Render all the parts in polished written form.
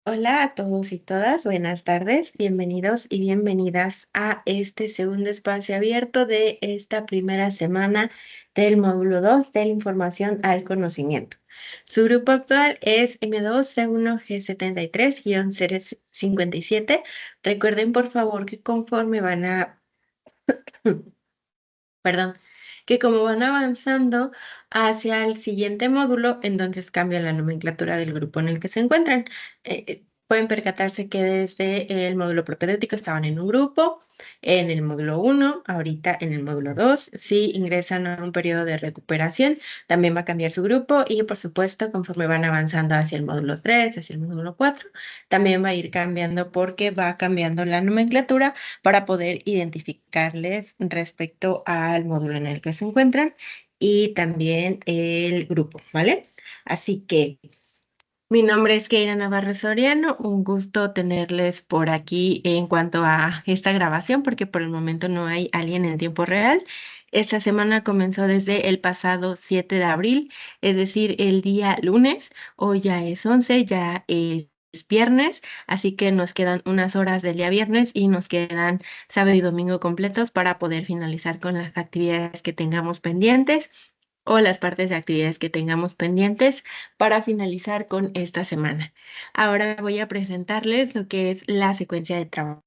Hola a todos y todas, buenas tardes, bienvenidos y bienvenidas a este segundo espacio abierto de esta primera semana del módulo 2 de la información al conocimiento. Su grupo actual es M2C1G73-057. Recuerden por favor que conforme van a perdón, que como van avanzando hacia el siguiente módulo, entonces cambia la nomenclatura del grupo en el que se encuentran. Pueden percatarse que desde el módulo propedéutico estaban en un grupo, en el módulo 1, ahorita en el módulo 2. Si ingresan a un periodo de recuperación, también va a cambiar su grupo y, por supuesto, conforme van avanzando hacia el módulo 3, hacia el módulo 4, también va a ir cambiando porque va cambiando la nomenclatura para poder identificarles respecto al módulo en el que se encuentran y también el grupo, ¿vale? Así que mi nombre es Keira Navarro Soriano, un gusto tenerles por aquí en cuanto a esta grabación, porque por el momento no hay alguien en tiempo real. Esta semana comenzó desde el pasado 7 de abril, es decir, el día lunes. Hoy ya es 11, ya es viernes, así que nos quedan unas horas del día viernes y nos quedan sábado y domingo completos para poder finalizar con las actividades que tengamos pendientes o las partes de actividades que tengamos pendientes para finalizar con esta semana. Ahora voy a presentarles lo que es la secuencia de trabajo.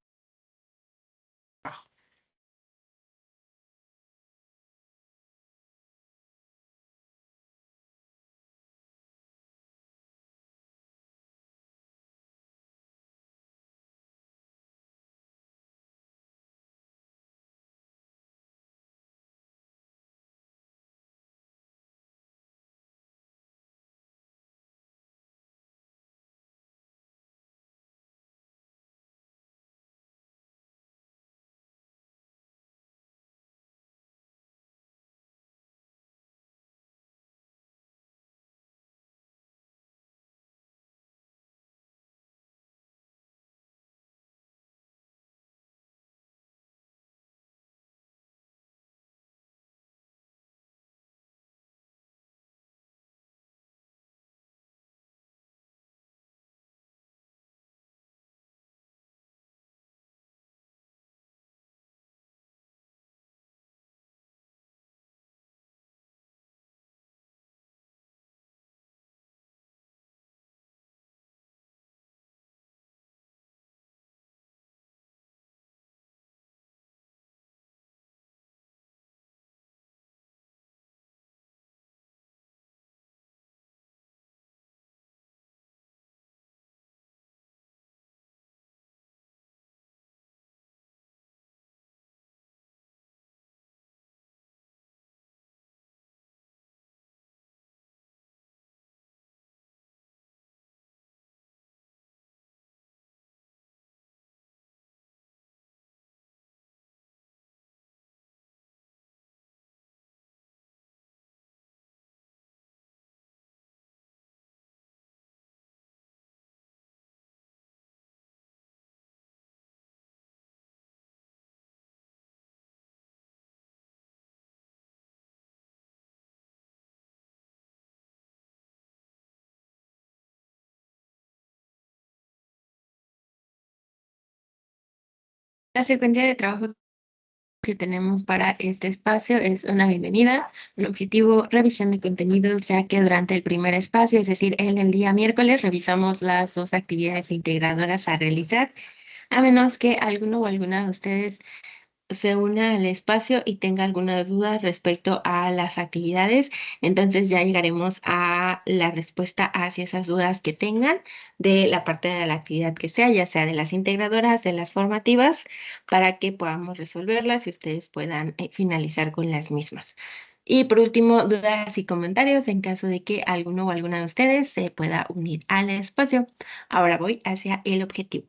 La secuencia de trabajo que tenemos para este espacio es una bienvenida, un objetivo, revisión de contenidos, ya que durante el primer espacio, es decir, el día miércoles, revisamos las dos actividades integradoras a realizar, a menos que alguno o alguna de ustedes se una al espacio y tenga algunas dudas respecto a las actividades, entonces ya llegaremos a la respuesta hacia esas dudas que tengan de la parte de la actividad que sea, ya sea de las integradoras, de las formativas, para que podamos resolverlas y ustedes puedan finalizar con las mismas. Y por último, dudas y comentarios en caso de que alguno o alguna de ustedes se pueda unir al espacio. Ahora voy hacia el objetivo.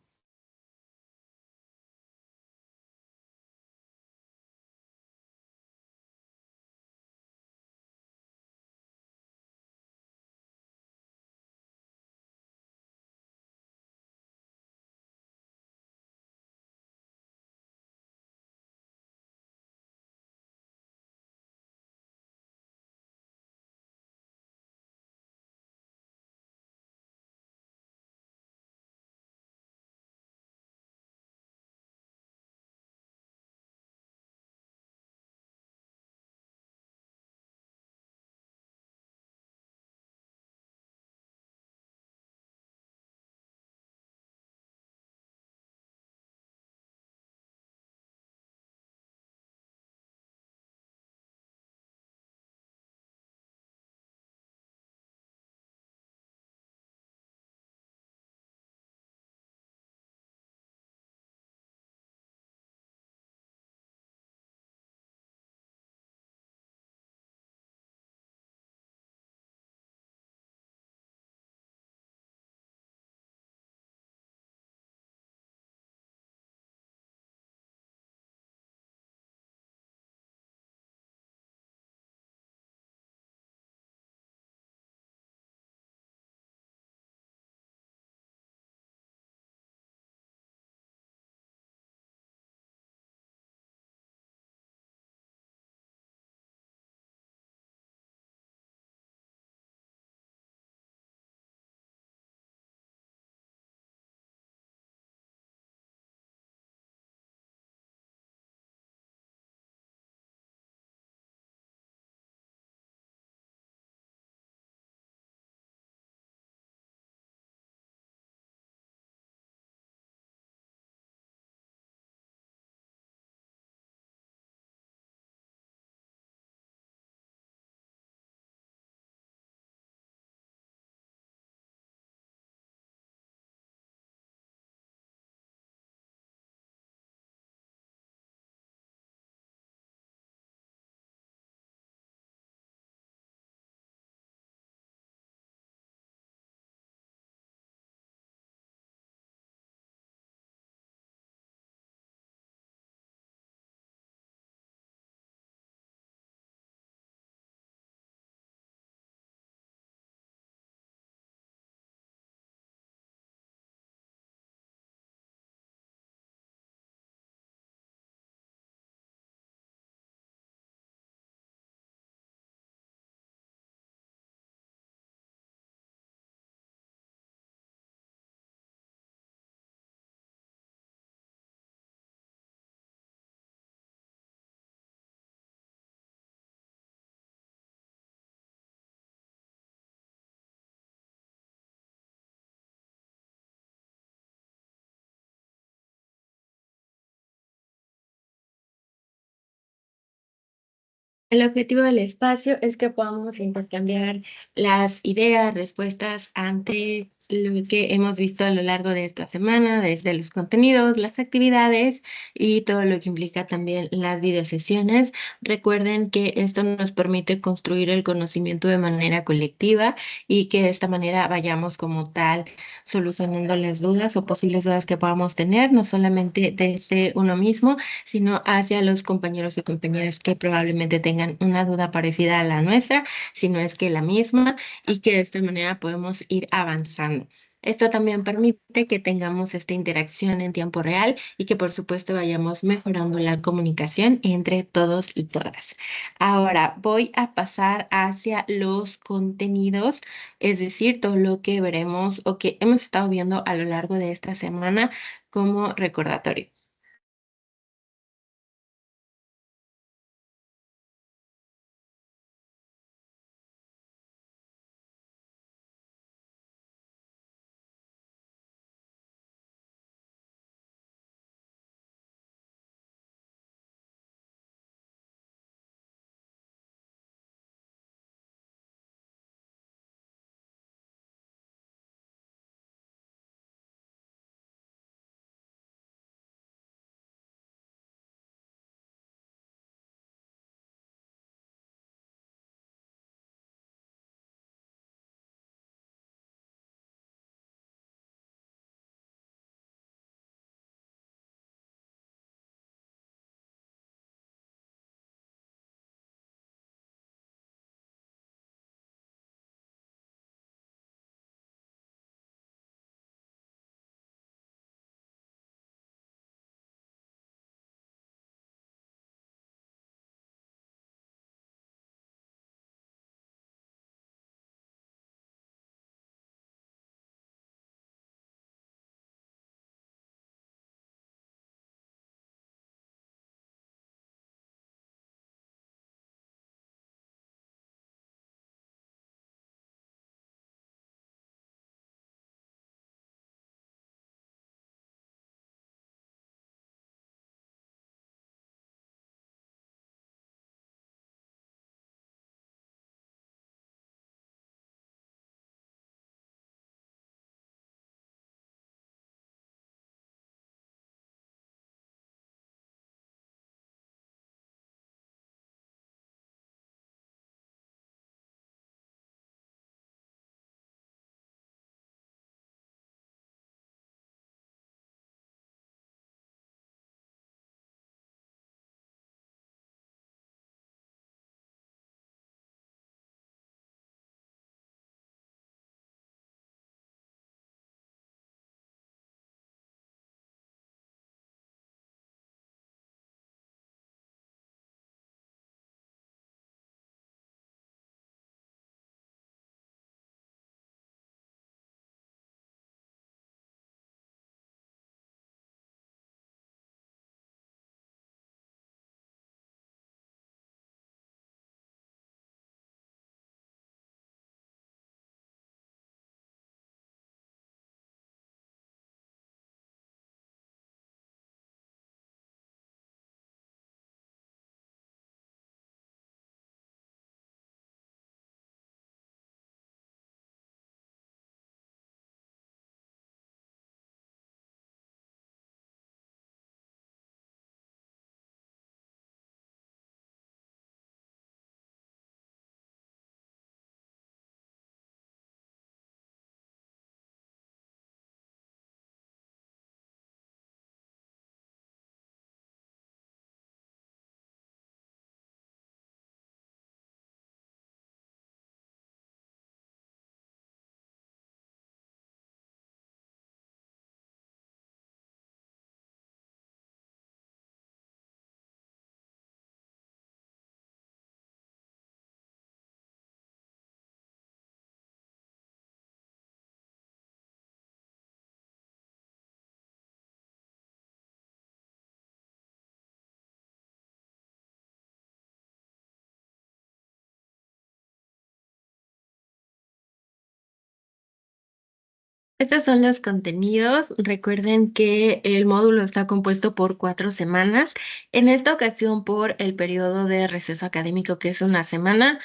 El objetivo del espacio es que podamos intercambiar las ideas, respuestas ante lo que hemos visto a lo largo de esta semana, desde los contenidos, las actividades y todo lo que implica también las videosesiones. Recuerden que esto nos permite construir el conocimiento de manera colectiva y que de esta manera vayamos como tal solucionando las dudas o posibles dudas que podamos tener, no solamente desde uno mismo, sino hacia los compañeros y compañeras que probablemente tengan una duda parecida a la nuestra, si no es que la misma, y que de esta manera podemos ir avanzando. Esto también permite que tengamos esta interacción en tiempo real y que por supuesto vayamos mejorando la comunicación entre todos y todas. Ahora voy a pasar hacia los contenidos, es decir, todo lo que veremos o que hemos estado viendo a lo largo de esta semana como recordatorio. Estos son los contenidos. Recuerden que el módulo está compuesto por 4 semanas. En esta ocasión, por el periodo de receso académico, que es una semana,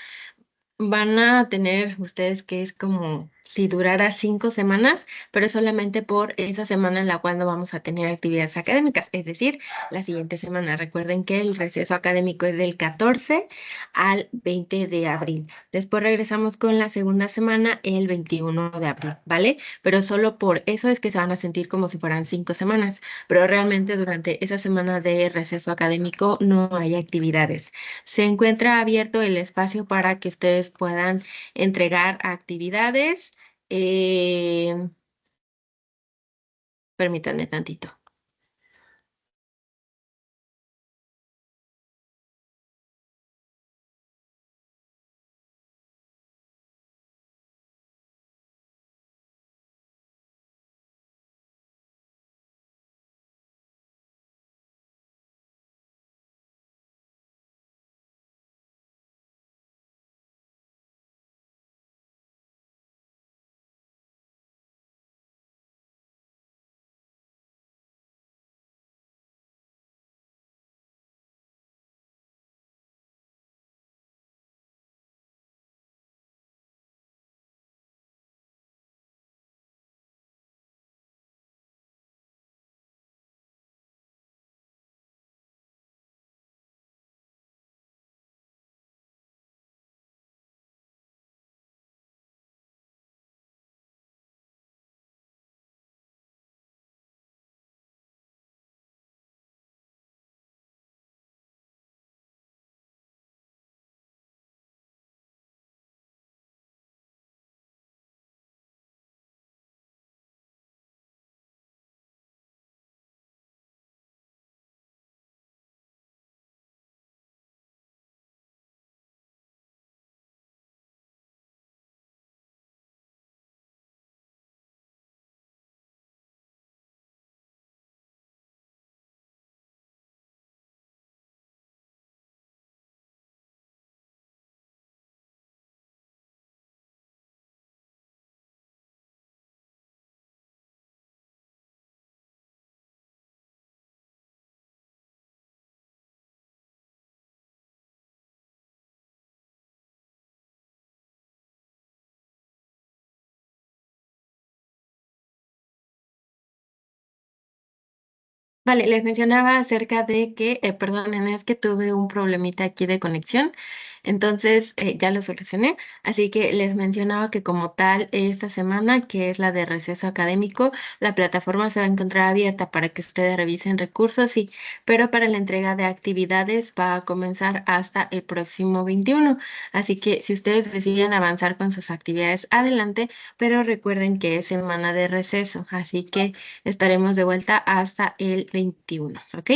van a tener ustedes que es como si durara 5 semanas, pero solamente por esa semana en la cual no vamos a tener actividades académicas, es decir, la siguiente semana. Recuerden que el receso académico es del 14 al 20 de abril. Después regresamos con la segunda semana el 21 de abril, ¿vale? Pero solo por eso es que se van a sentir como si fueran 5 semanas, pero realmente durante esa semana de receso académico no hay actividades. Se encuentra abierto el espacio para que ustedes puedan entregar actividades. Eh, Permítanme tantito. Vale, les mencionaba acerca de que, perdonen, es que tuve un problemita aquí de conexión, entonces ya lo solucioné, así que les mencionaba que como tal, esta semana, que es la de receso académico, la plataforma se va a encontrar abierta para que ustedes revisen recursos, sí, pero para la entrega de actividades va a comenzar hasta el próximo 21, así que si ustedes deciden avanzar con sus actividades, adelante, pero recuerden que es semana de receso, así que estaremos de vuelta hasta el 21, ¿ok?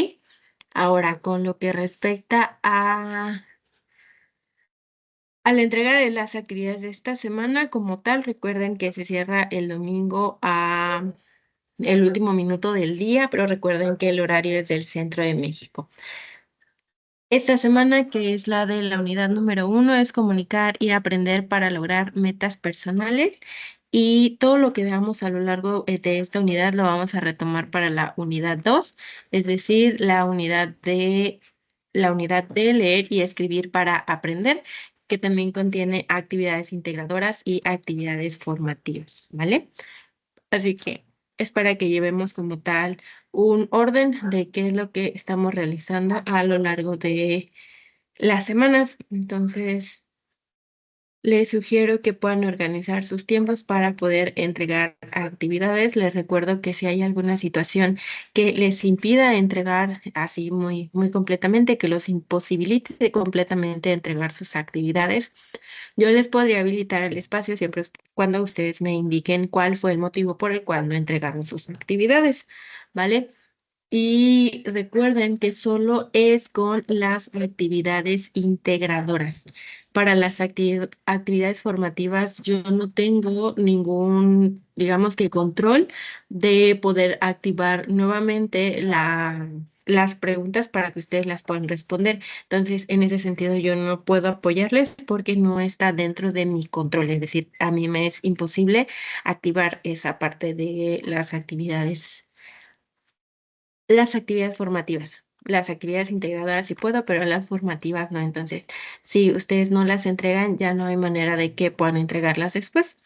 Ahora, con lo que respecta a la entrega de las actividades de esta semana, como tal, recuerden que se cierra el domingo a el último minuto del día, pero recuerden que el horario es del centro de México. Esta semana, que es la de la unidad número 1, es comunicar y aprender para lograr metas personales. Y todo lo que veamos a lo largo de esta unidad lo vamos a retomar para la unidad 2, es decir, la unidad de leer y escribir para aprender, que también contiene actividades integradoras y actividades formativas, ¿vale? Así que es para que llevemos como tal un orden de qué es lo que estamos realizando a lo largo de las semanas. Entonces, les sugiero que puedan organizar sus tiempos para poder entregar actividades. Les recuerdo que si hay alguna situación que les impida entregar así muy, muy completamente, que los imposibilite completamente entregar sus actividades, yo les podría habilitar el espacio siempre cuando ustedes me indiquen cuál fue el motivo por el cual no entregaron sus actividades, ¿vale? Y recuerden que solo es con las actividades integradoras. Para las actividades formativas, yo no tengo ningún, digamos que control de poder activar nuevamente las preguntas para que ustedes las puedan responder. Entonces, en ese sentido, yo no puedo apoyarles porque no está dentro de mi control. Es decir, a mí me es imposible activar esa parte de las actividades formativas. Las actividades integradoras sí puedo, pero las formativas no. Entonces, si ustedes no las entregan, ya no hay manera de que puedan entregarlas después.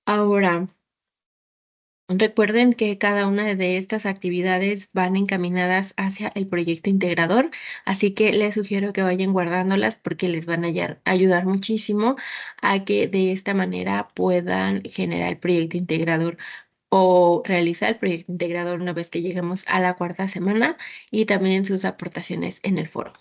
Ahora, recuerden que cada una de estas actividades van encaminadas hacia el proyecto integrador, así que les sugiero que vayan guardándolas porque les van a ayudar muchísimo a que de esta manera puedan generar el proyecto integrador o realizar el proyecto integrador una vez que lleguemos a la cuarta semana y también sus aportaciones en el foro.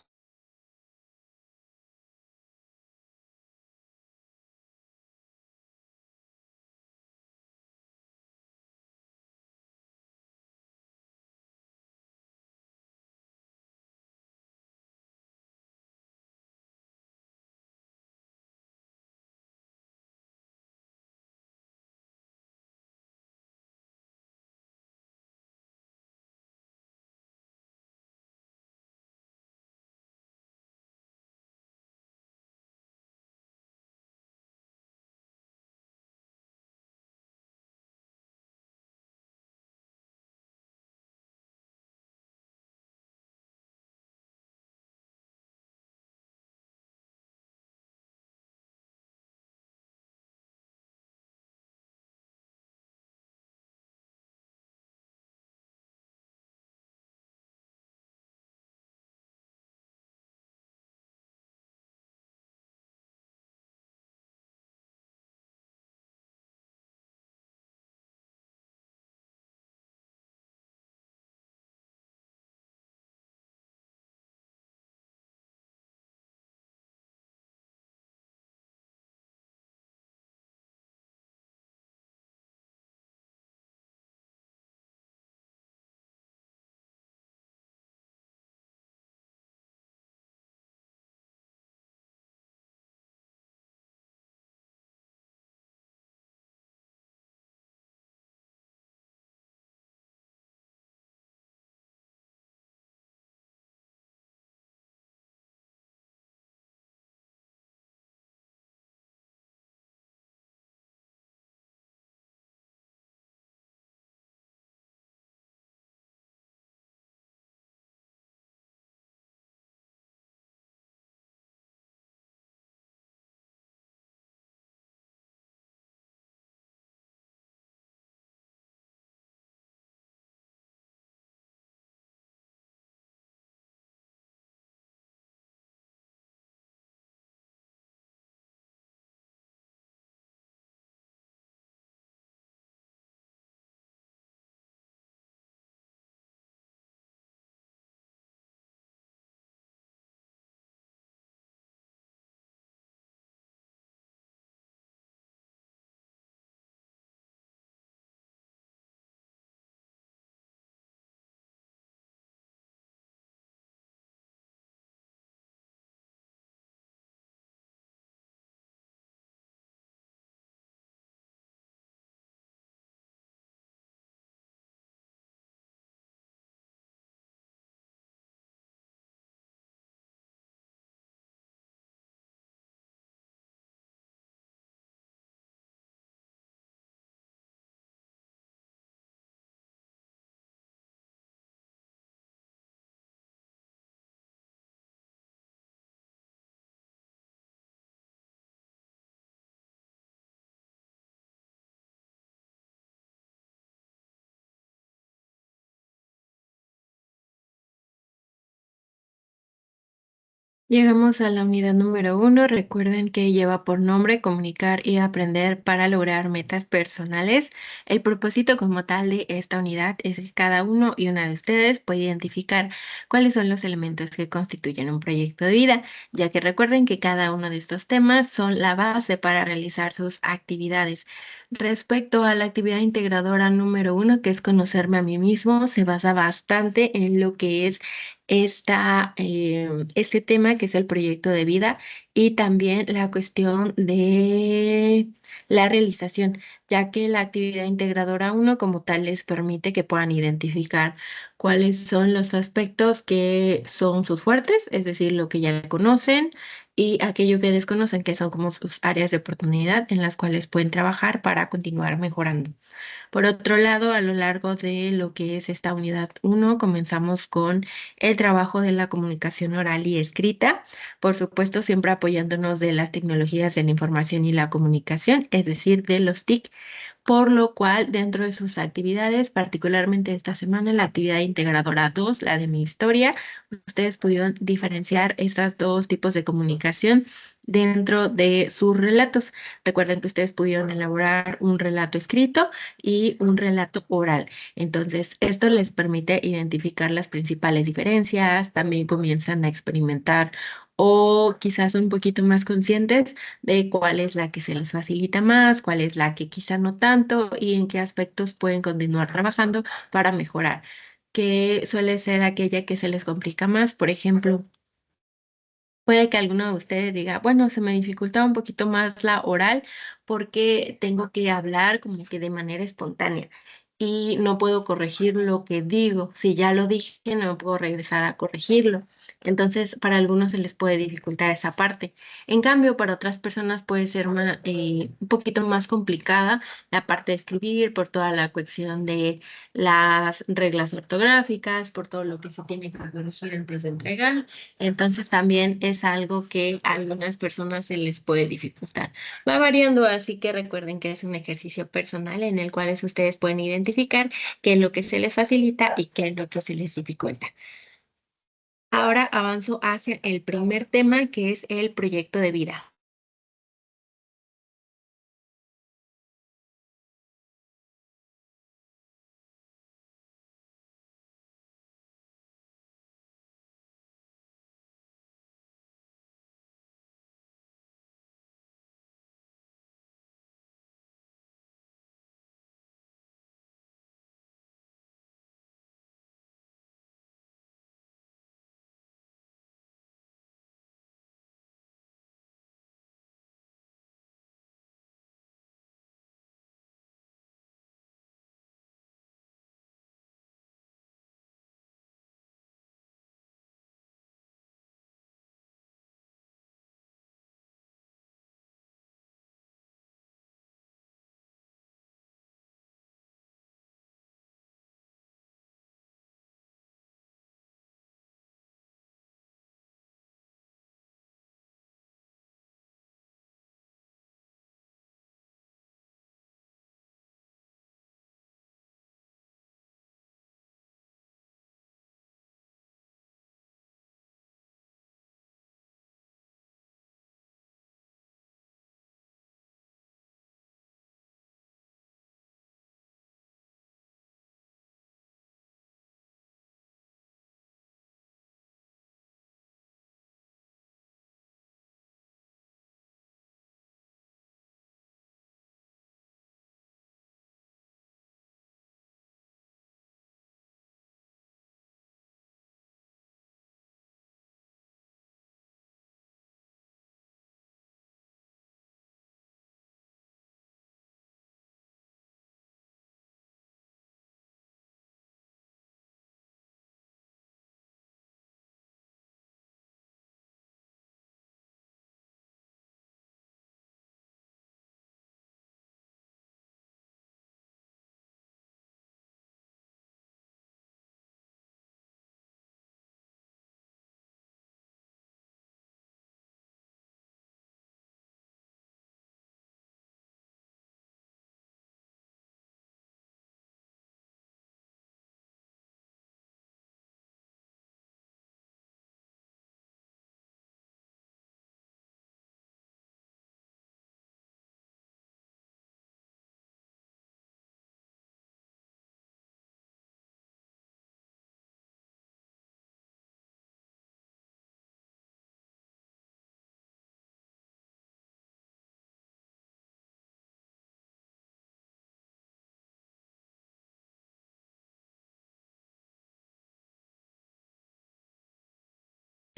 Llegamos a la unidad número 1. Recuerden que lleva por nombre comunicar y aprender para lograr metas personales. El propósito como tal de esta unidad es que cada uno y una de ustedes pueda identificar cuáles son los elementos que constituyen un proyecto de vida, ya que recuerden que cada uno de estos temas son la base para realizar sus actividades. Respecto a la actividad integradora número 1, que es conocerme a mí mismo, se basa bastante en lo que es este tema que es el proyecto de vida y también la cuestión de la realización, ya que la actividad integradora uno como tal les permite que puedan identificar cuáles son los aspectos que son sus fuertes, es decir, lo que ya conocen y aquello que desconocen, que son como sus áreas de oportunidad en las cuales pueden trabajar para continuar mejorando. Por otro lado, a lo largo de lo que es esta unidad uno, comenzamos con el trabajo de la comunicación oral y escrita, por supuesto, siempre apoyándonos de las tecnologías de la información y la comunicación, es decir, de los TIC, por lo cual dentro de sus actividades, particularmente esta semana, la actividad integradora 2, la de mi historia, ustedes pudieron diferenciar estos dos tipos de comunicación dentro de sus relatos. Recuerden que ustedes pudieron elaborar un relato escrito y un relato oral. Entonces, esto les permite identificar las principales diferencias, también comienzan a experimentar o quizás son un poquito más conscientes de cuál es la que se les facilita más, cuál es la que quizá no tanto y en qué aspectos pueden continuar trabajando para mejorar, que suele ser aquella que se les complica más. Por ejemplo, puede que alguno de ustedes diga, bueno, se me dificulta un poquito más la oral porque tengo que hablar como que de manera espontánea y no puedo corregir lo que digo. Si ya lo dije, no me puedo regresar a corregirlo. Entonces, para algunos se les puede dificultar esa parte. En cambio, para otras personas puede ser un poquito más complicada la parte de escribir por toda la cuestión de las reglas ortográficas, por todo lo que se tiene que corregir antes de entregar. Entonces también es algo que a algunas personas se les puede dificultar. Va variando, así que recuerden que es un ejercicio personal en el cual ustedes pueden identificar qué es lo que se les facilita y qué es lo que se les dificulta. Ahora avanzo hacia el primer tema, que es el proyecto de vida.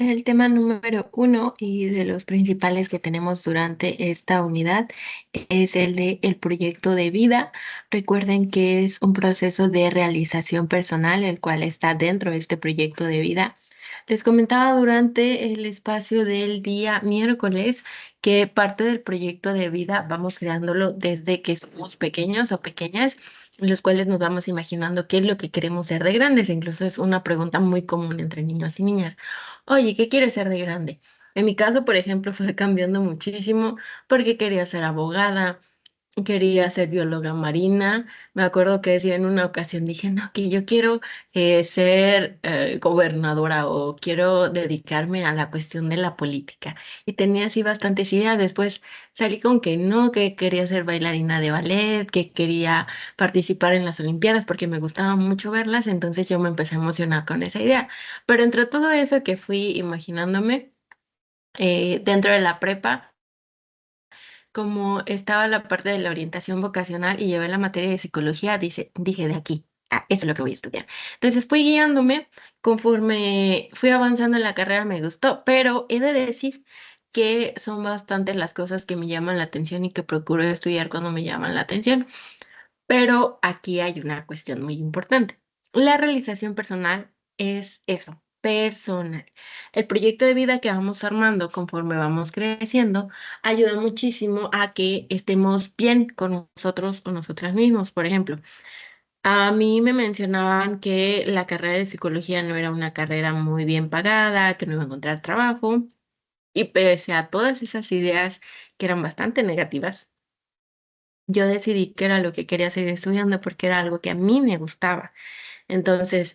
El tema número uno y de los principales que tenemos durante esta unidad es el de el proyecto de vida. Recuerden que es un proceso de realización personal, el cual está dentro de este proyecto de vida. Les comentaba durante el espacio del día miércoles que parte del proyecto de vida vamos creándolo desde que somos pequeños o pequeñas, en los cuales nos vamos imaginando qué es lo que queremos ser de grandes. Incluso es una pregunta muy común entre niños y niñas. Oye, ¿qué quieres ser de grande? En mi caso, por ejemplo, fue cambiando muchísimo porque quería ser abogada, quería ser bióloga marina. Me acuerdo que decía en una ocasión, dije, no, que yo quiero ser gobernadora o quiero dedicarme a la cuestión de la política. Y tenía así bastantes ideas. Después salí con que no, que quería ser bailarina de ballet, que quería participar en las Olimpiadas porque me gustaba mucho verlas. Entonces yo me empecé a emocionar con esa idea. Pero entre todo eso que fui imaginándome dentro de la prepa, como estaba la parte de la orientación vocacional y llevé la materia de psicología, dije de aquí, eso es lo que voy a estudiar. Entonces fui guiándome, conforme fui avanzando en la carrera me gustó, pero he de decir que son bastantes las cosas que me llaman la atención y que procuro estudiar cuando me llaman la atención. Pero aquí hay una cuestión muy importante. La realización personal es eso, personal. El proyecto de vida que vamos armando conforme vamos creciendo ayuda muchísimo a que estemos bien con nosotros o nosotras mismos. Por ejemplo, a mí me mencionaban que la carrera de psicología no era una carrera muy bien pagada, que no iba a encontrar trabajo. Y pese a todas esas ideas que eran bastante negativas, yo decidí que era lo que quería seguir estudiando porque era algo que a mí me gustaba. Entonces,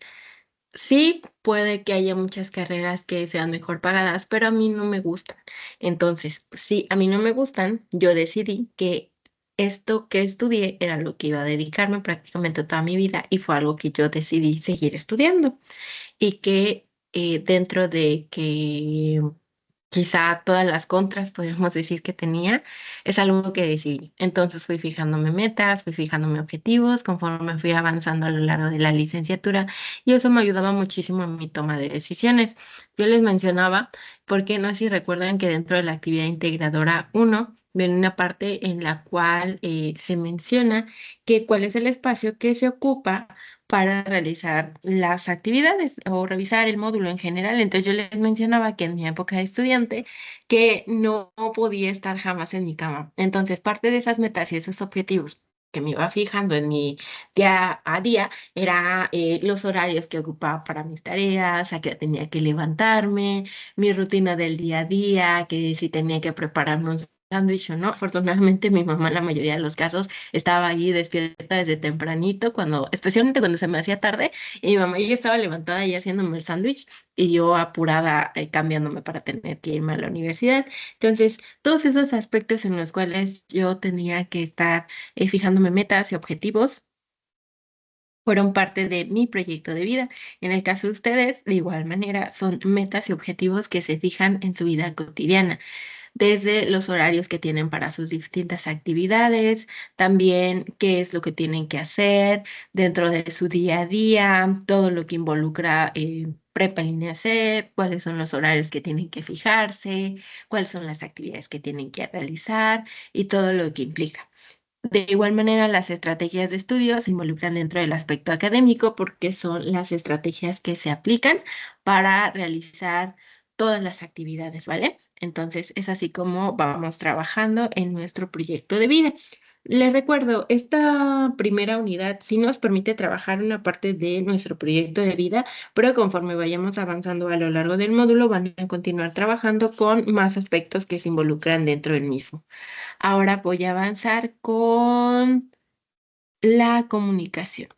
sí puede que haya muchas carreras que sean mejor pagadas, pero a mí no me gustan. Entonces, sí, a mí no me gustan, yo decidí que esto que estudié era lo que iba a dedicarme prácticamente toda mi vida y fue algo que yo decidí seguir estudiando y que dentro de que quizá todas las contras, podríamos decir que tenía, es algo que decidí. Entonces fui fijándome metas, fui fijándome objetivos conforme fui avanzando a lo largo de la licenciatura y eso me ayudaba muchísimo en mi toma de decisiones. Yo les mencionaba, porque no sé si recuerdan que dentro de la actividad integradora uno viene una parte en la cual se menciona que cuál es el espacio que se ocupa para realizar las actividades o revisar el módulo en general. Entonces yo les mencionaba que en mi época de estudiante que no podía estar jamás en mi cama. Entonces parte de esas metas y esos objetivos que me iba fijando en mi día a día era los horarios que ocupaba para mis tareas, a qué tenía que levantarme, mi rutina del día a día, que si tenía que prepararme un sándwich o no. Afortunadamente mi mamá en la mayoría de los casos estaba ahí despierta desde tempranito, especialmente cuando se me hacía tarde, y mi mamá ya estaba levantada y haciéndome el sándwich y yo apurada cambiándome para tener que irme a la universidad. Entonces, todos esos aspectos en los cuales yo tenía que estar fijándome metas y objetivos fueron parte de mi proyecto de vida. En el caso de ustedes, de igual manera, son metas y objetivos que se fijan en su vida cotidiana desde los horarios que tienen para sus distintas actividades, también qué es lo que tienen que hacer dentro de su día a día, todo lo que involucra prepa línea C, cuáles son los horarios que tienen que fijarse, cuáles son las actividades que tienen que realizar y todo lo que implica. De igual manera, las estrategias de estudio se involucran dentro del aspecto académico porque son las estrategias que se aplican para realizar todas las actividades, ¿vale? Entonces, es así como vamos trabajando en nuestro proyecto de vida. Les recuerdo, esta primera unidad sí nos permite trabajar una parte de nuestro proyecto de vida, pero conforme vayamos avanzando a lo largo del módulo, van a continuar trabajando con más aspectos que se involucran dentro del mismo. Ahora voy a avanzar con la comunicación.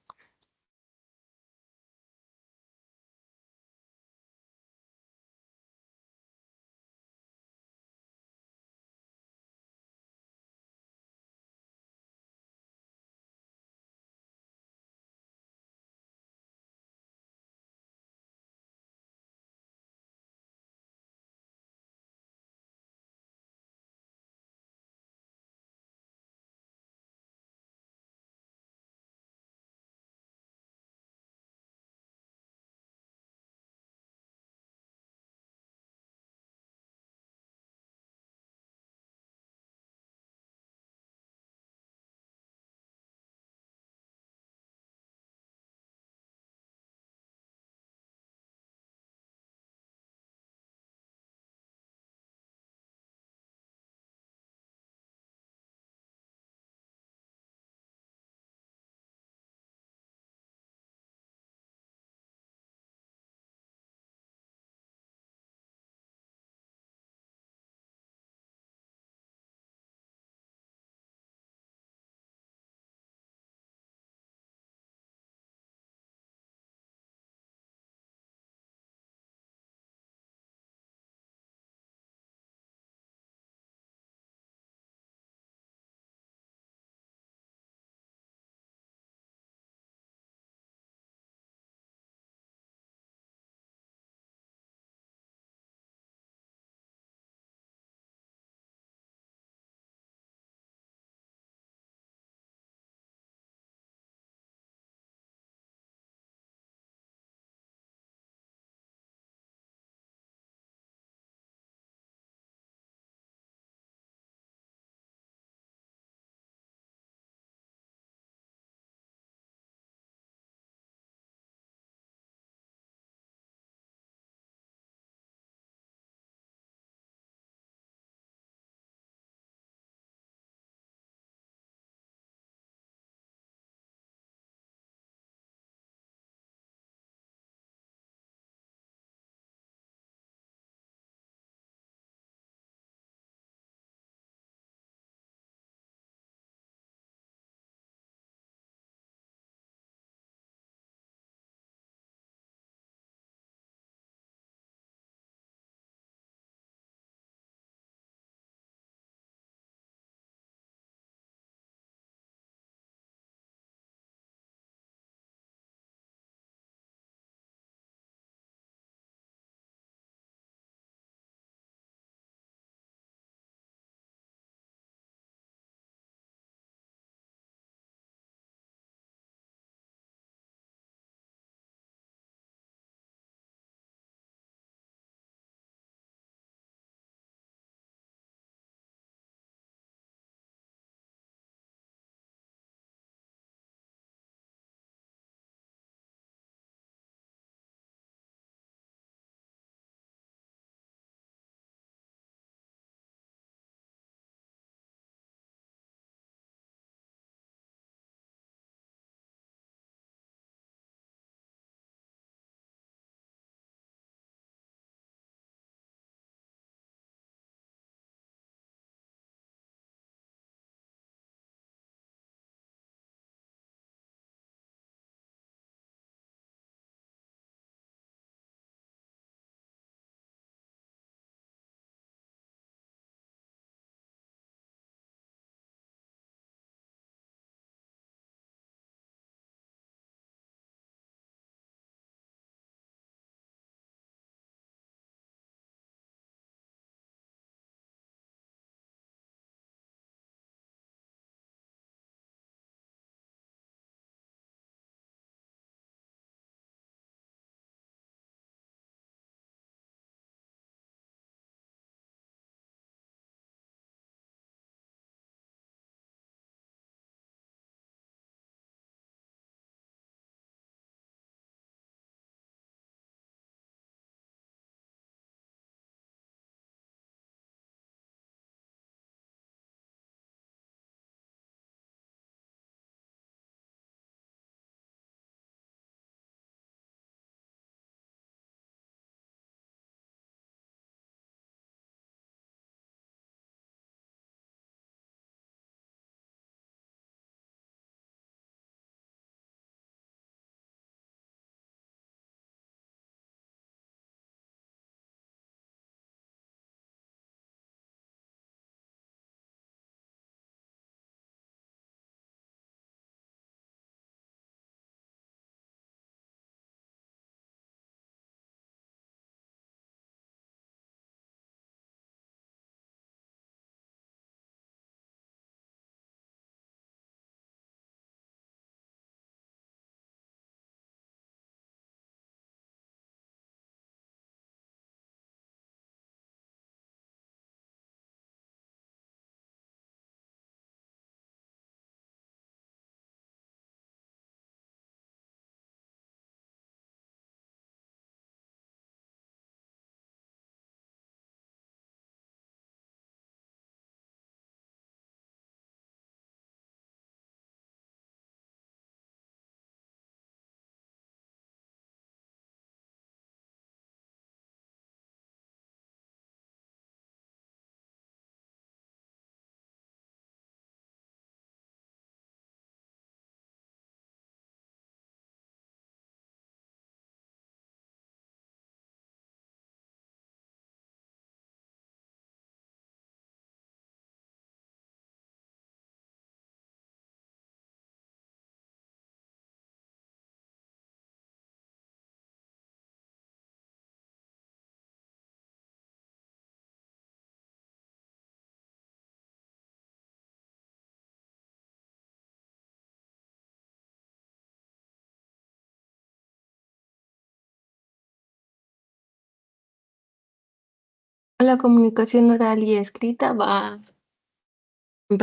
La comunicación oral y escrita va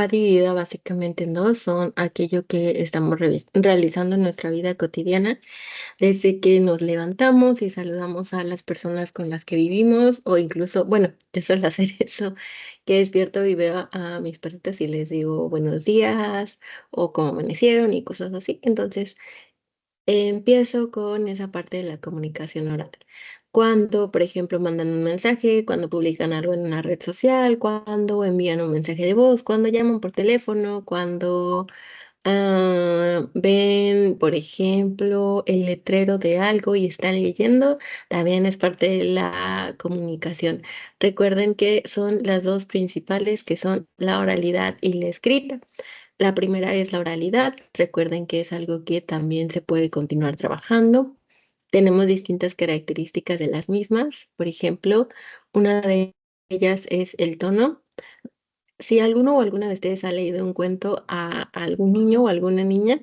dividida básicamente en dos, son aquello que estamos realizando en nuestra vida cotidiana, desde que nos levantamos y saludamos a las personas con las que vivimos, o incluso, bueno, yo suelo hacer eso, que despierto y veo a mis perritos y les digo buenos días o cómo amanecieron y cosas así. Entonces, empiezo con esa parte de la comunicación oral. Cuando, por ejemplo, mandan un mensaje, cuando publican algo en una red social, cuando envían un mensaje de voz, cuando llaman por teléfono, cuando ven, por ejemplo, el letrero de algo y están leyendo, también es parte de la comunicación. Recuerden que son las dos principales, que son la oralidad y la escrita. La primera es la oralidad. Recuerden que es algo que también se puede continuar trabajando. Tenemos distintas características de las mismas. Por ejemplo, una de ellas es el tono. Si alguno o alguna de ustedes ha leído un cuento a algún niño o alguna niña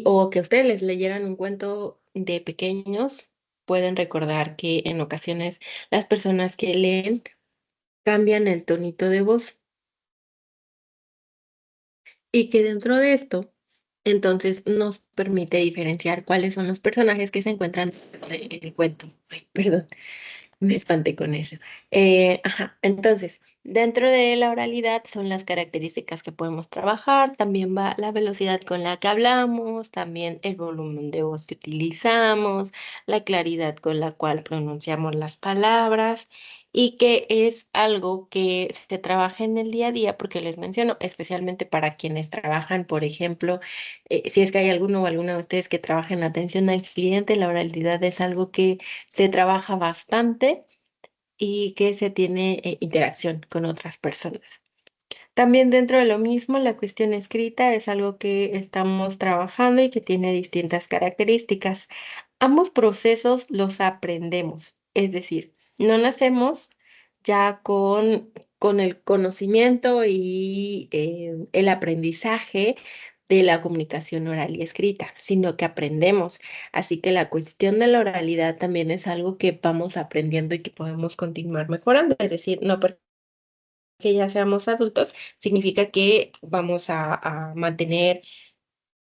o que ustedes les leyeran un cuento de pequeños, pueden recordar que en ocasiones las personas que leen cambian el tonito de voz. Y que dentro de esto, entonces nos permite diferenciar cuáles son los personajes que se encuentran dentro del cuento. Ay, perdón. Me espanté con eso. Ajá, entonces, dentro de la oralidad son las características que podemos trabajar, también va la velocidad con la que hablamos, también el volumen de voz que utilizamos, la claridad con la cual pronunciamos las palabras y que es algo que se trabaja en el día a día, porque les menciono, especialmente para quienes trabajan, por ejemplo, si es que hay alguno o alguna de ustedes que trabaja en atención al cliente, la oralidad es algo que se trabaja bastante y que se tiene interacción con otras personas. También dentro de lo mismo, la cuestión escrita es algo que estamos trabajando y que tiene distintas características. Ambos procesos los aprendemos, es decir, no nacemos ya con el conocimiento y el aprendizaje de la comunicación oral y escrita, sino que aprendemos. Así que la cuestión de la oralidad también es algo que vamos aprendiendo y que podemos continuar mejorando. Es decir, no porque ya seamos adultos, significa que vamos a mantener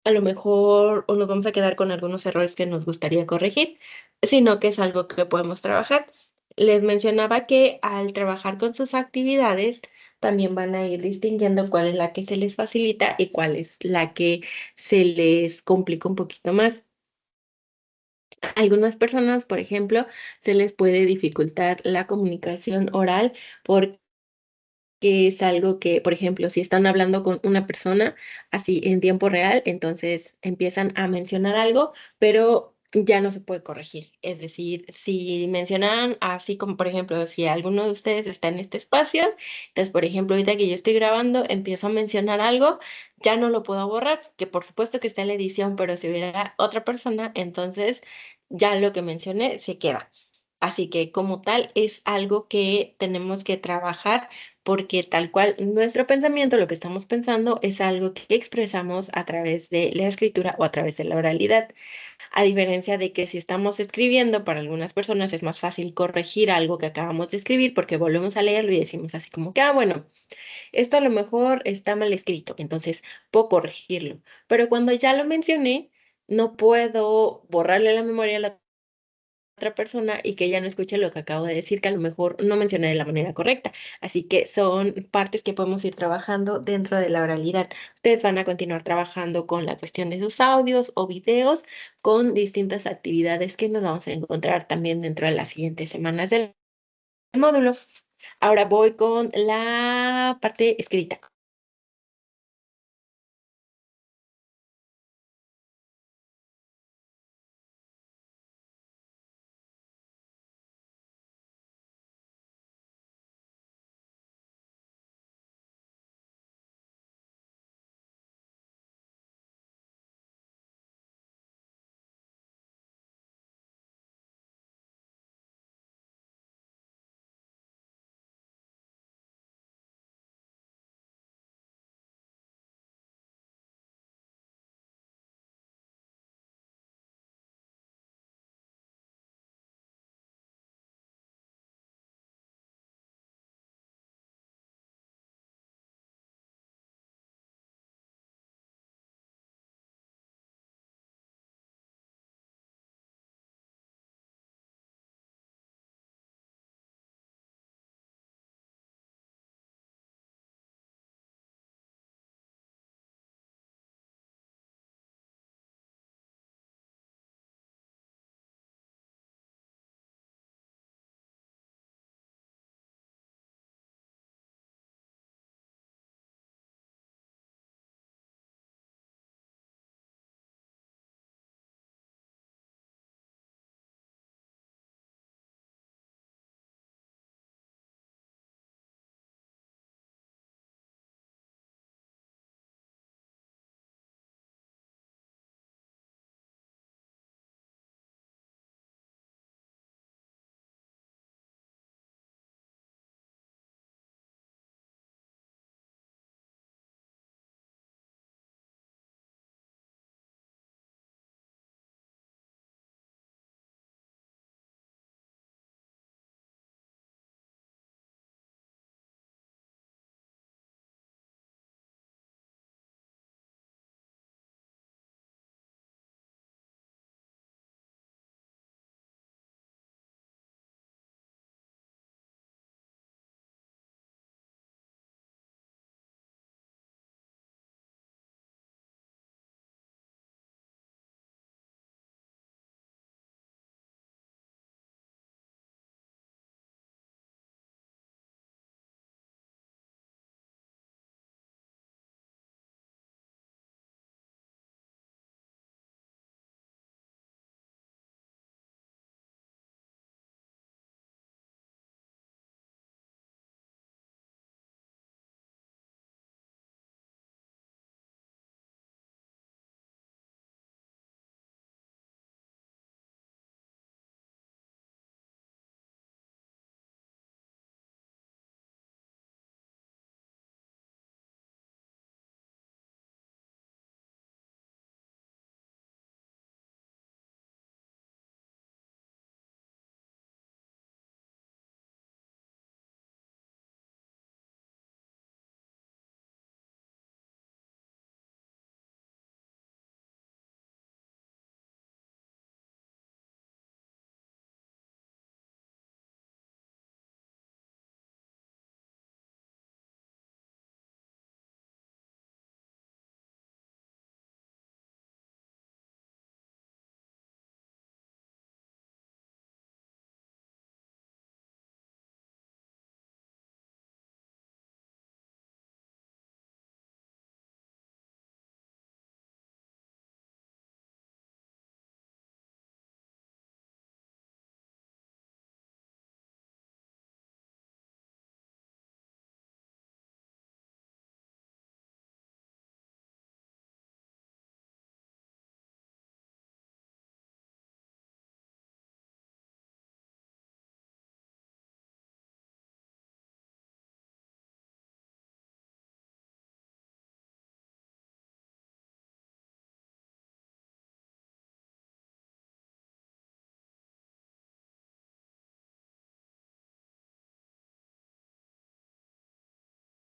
a lo mejor o nos vamos a quedar con algunos errores que nos gustaría corregir, sino que es algo que podemos trabajar. Les mencionaba que al trabajar con sus actividades, también van a ir distinguiendo cuál es la que se les facilita y cuál es la que se les complica un poquito más. A algunas personas, por ejemplo, se les puede dificultar la comunicación oral porque es algo que, por ejemplo, si están hablando con una persona así en tiempo real, entonces empiezan a mencionar algo, pero ya no se puede corregir. Es decir, si mencionan así como, por ejemplo, si alguno de ustedes está en este espacio, entonces, por ejemplo, ahorita que yo estoy grabando, empiezo a mencionar algo, ya no lo puedo borrar, que por supuesto que está en la edición, pero si hubiera otra persona, entonces ya lo que mencioné se queda. Así que como tal es algo que tenemos que trabajar porque tal cual nuestro pensamiento, lo que estamos pensando, es algo que expresamos a través de la escritura o a través de la oralidad. A diferencia de que si estamos escribiendo, para algunas personas es más fácil corregir algo que acabamos de escribir porque volvemos a leerlo y decimos así como que, bueno, esto a lo mejor está mal escrito, entonces puedo corregirlo. Pero cuando ya lo mencioné, no puedo borrarle la memoria a la otra persona y que ella no escuche lo que acabo de decir, que a lo mejor no mencioné de la manera correcta. Así que son partes que podemos ir trabajando dentro de la oralidad. Ustedes van a continuar trabajando con la cuestión de sus audios o videos, con distintas actividades que nos vamos a encontrar también dentro de las siguientes semanas del módulo. Ahora voy con la parte escrita.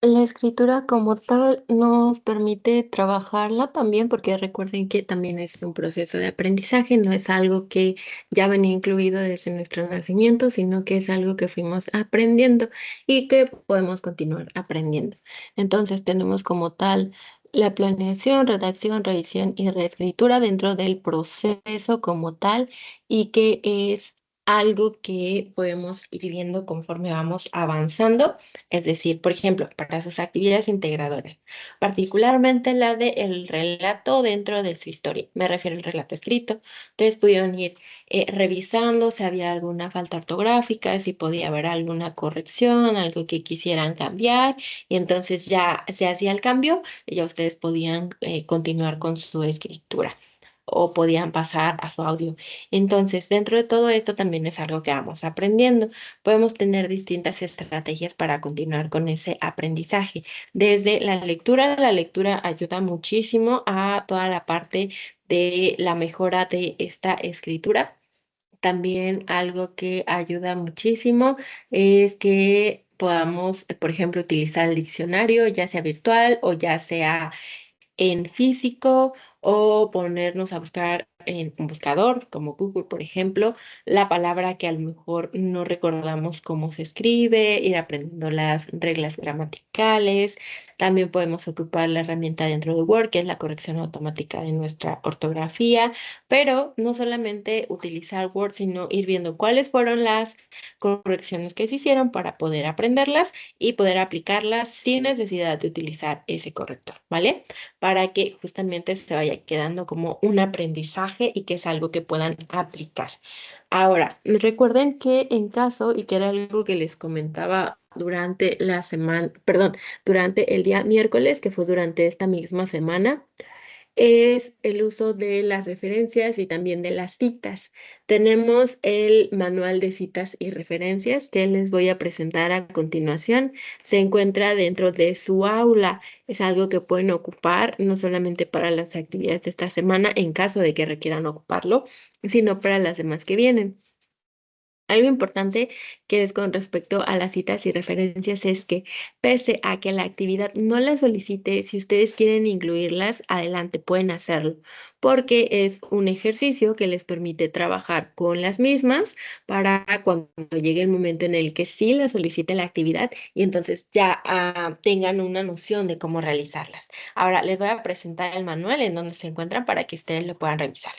La escritura como tal nos permite trabajarla también, porque recuerden que también es un proceso de aprendizaje, no es algo que ya venía incluido desde nuestro nacimiento, sino que es algo que fuimos aprendiendo y que podemos continuar aprendiendo. Entonces tenemos como tal la planeación, redacción, revisión y reescritura dentro del proceso como tal y que es algo que podemos ir viendo conforme vamos avanzando, es decir, por ejemplo, para sus actividades integradoras, particularmente la de el relato dentro de su historia. Me refiero al relato escrito. Entonces pudieron ir revisando si había alguna falta ortográfica, si podía haber alguna corrección, algo que quisieran cambiar, y entonces ya se hacía el cambio y ya ustedes podían continuar con su escritura o podían pasar a su audio. Entonces, dentro de todo esto también es algo que vamos aprendiendo. Podemos tener distintas estrategias para continuar con ese aprendizaje. Desde la lectura ayuda muchísimo a toda la parte de la mejora de esta escritura. También algo que ayuda muchísimo es que podamos, por ejemplo, utilizar el diccionario, ya sea virtual o ya sea en físico, o ponernos a buscar en un buscador como Google, por ejemplo, la palabra que a lo mejor no recordamos cómo se escribe, ir aprendiendo las reglas gramaticales. También podemos ocupar la herramienta dentro de Word, que es la corrección automática de nuestra ortografía, pero no solamente utilizar Word, sino ir viendo cuáles fueron las correcciones que se hicieron para poder aprenderlas y poder aplicarlas sin necesidad de utilizar ese corrector, ¿vale? Para que justamente se vaya quedando como un aprendizaje y que es algo que puedan aplicar. Ahora, recuerden que en caso, y que era algo que les comentaba durante la semana, perdón, durante el día miércoles, que fue durante esta misma semana, es el uso de las referencias y también de las citas. Tenemos el manual de citas y referencias que les voy a presentar a continuación. Se encuentra dentro de su aula. Es algo que pueden ocupar no solamente para las actividades de esta semana, en caso de que requieran ocuparlo, sino para las demás que vienen. Algo importante que es con respecto a las citas y referencias es que pese a que la actividad no la solicite, si ustedes quieren incluirlas, adelante, pueden hacerlo, porque es un ejercicio que les permite trabajar con las mismas para cuando llegue el momento en el que sí la solicite la actividad y entonces ya tengan una noción de cómo realizarlas. Ahora les voy a presentar el manual en donde se encuentran para que ustedes lo puedan revisar.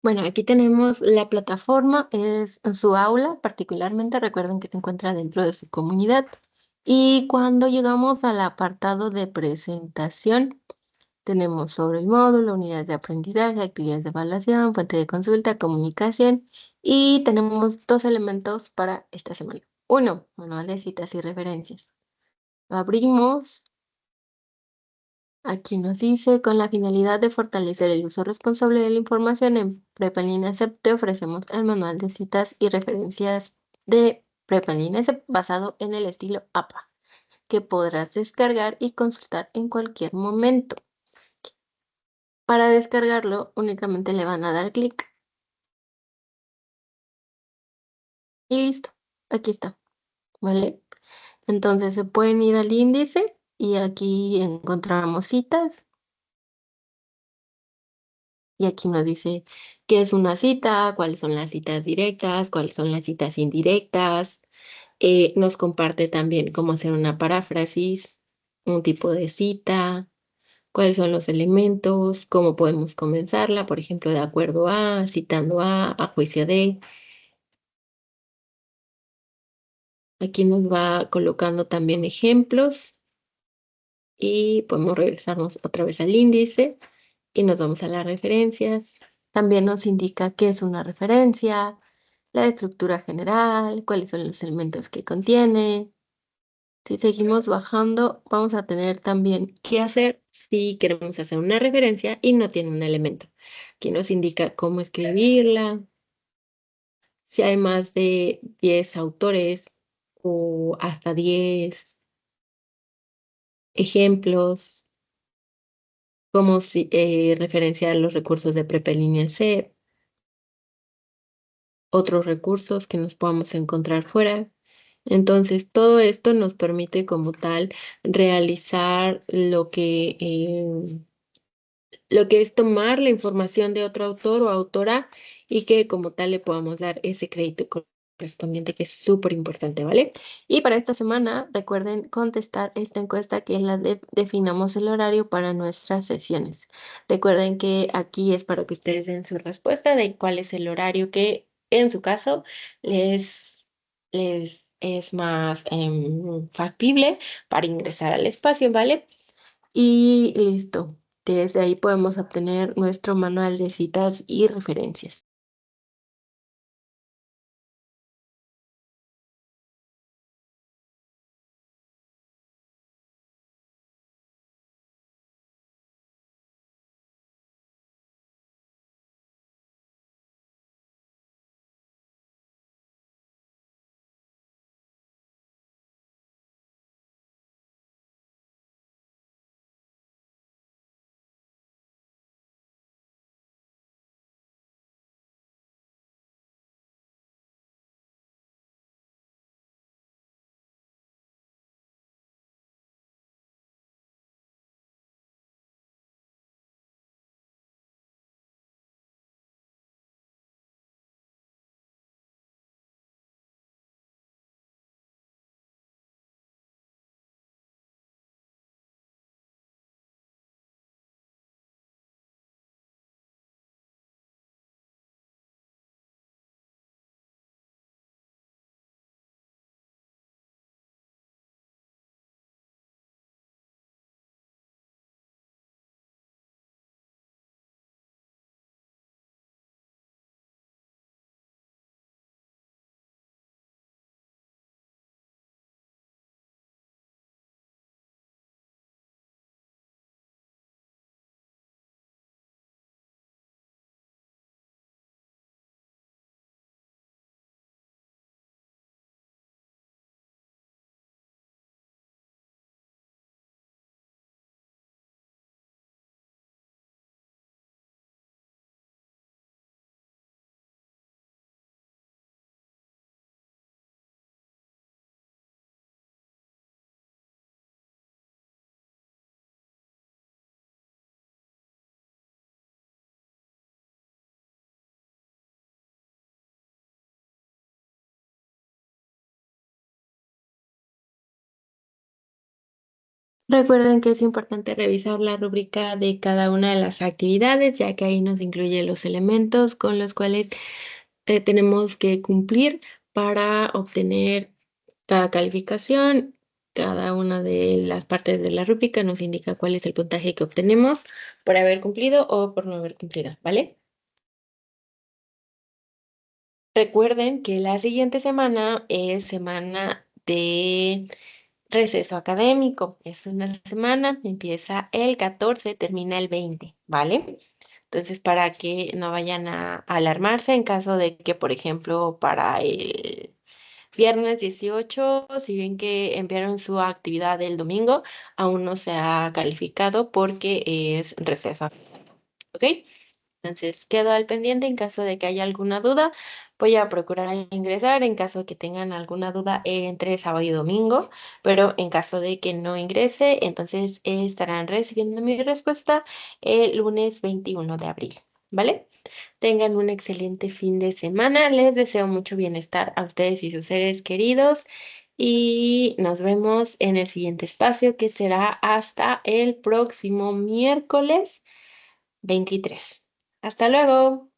Bueno, aquí tenemos la plataforma, es su aula, particularmente recuerden que se encuentra dentro de su comunidad. Y cuando llegamos al apartado de presentación, tenemos sobre el módulo, unidades de aprendizaje, actividades de evaluación, fuente de consulta, comunicación y tenemos dos elementos para esta semana. Uno, manual de citas y referencias. Lo abrimos. Aquí nos dice, con la finalidad de fortalecer el uso responsable de la información en Prepa en línea CEP, te ofrecemos el manual de citas y referencias de Prepa en línea CEP basado en el estilo APA, que podrás descargar y consultar en cualquier momento. Para descargarlo, únicamente le van a dar clic y listo. Aquí está, ¿vale? Entonces se pueden ir al índice y aquí encontramos citas. Y aquí nos dice qué es una cita, cuáles son las citas directas, cuáles son las citas indirectas. Nos comparte también cómo hacer una paráfrasis, un tipo de cita, cuáles son los elementos, cómo podemos comenzarla, por ejemplo, de acuerdo a, citando a juicio de. Aquí nos va colocando también ejemplos y podemos regresarnos otra vez al índice y nos vamos a las referencias. También nos indica qué es una referencia, la estructura general, cuáles son los elementos que contiene. Si seguimos bajando, vamos a tener también qué hacer si queremos hacer una referencia y no tiene un elemento. Aquí nos indica cómo escribirla, si hay más de 10 autores o hasta 10 ejemplos, cómo referenciar los recursos de Prepa en línea C, otros recursos que nos podamos encontrar fuera. Entonces, todo esto nos permite como tal realizar lo que es tomar la información de otro autor o autora y que como tal le podamos dar ese crédito correspondiente que es súper importante, ¿vale? Y para esta semana, recuerden contestar esta encuesta que es la de definamos el horario para nuestras sesiones. Recuerden que aquí es para que ustedes den su respuesta de cuál es el horario que en su caso les es más factible para ingresar al espacio, ¿vale? Y listo. Desde ahí podemos obtener nuestro manual de citas y referencias. Recuerden que es importante revisar la rúbrica de cada una de las actividades, ya que ahí nos incluye los elementos con los cuales tenemos que cumplir para obtener cada calificación Cada una de las partes de la rúbrica nos indica cuál es el puntaje que obtenemos por haber cumplido o por no haber cumplido, ¿vale? Recuerden que la siguiente semana es semana de receso académico. Es una semana, empieza el 14, termina el 20, ¿vale? Entonces, para que no vayan a alarmarse en caso de que, por ejemplo, para el viernes 18, si ven que enviaron su actividad el domingo, aún no se ha calificado porque es receso, ¿ok? Entonces, quedo al pendiente en caso de que haya alguna duda. Voy a procurar ingresar en caso de que tengan alguna duda entre sábado y domingo, pero en caso de que no ingrese, entonces estarán recibiendo mi respuesta el lunes 21 de abril, ¿vale? Tengan un excelente fin de semana. Les deseo mucho bienestar a ustedes y sus seres queridos y nos vemos en el siguiente espacio que será hasta el próximo miércoles 23. Hasta luego.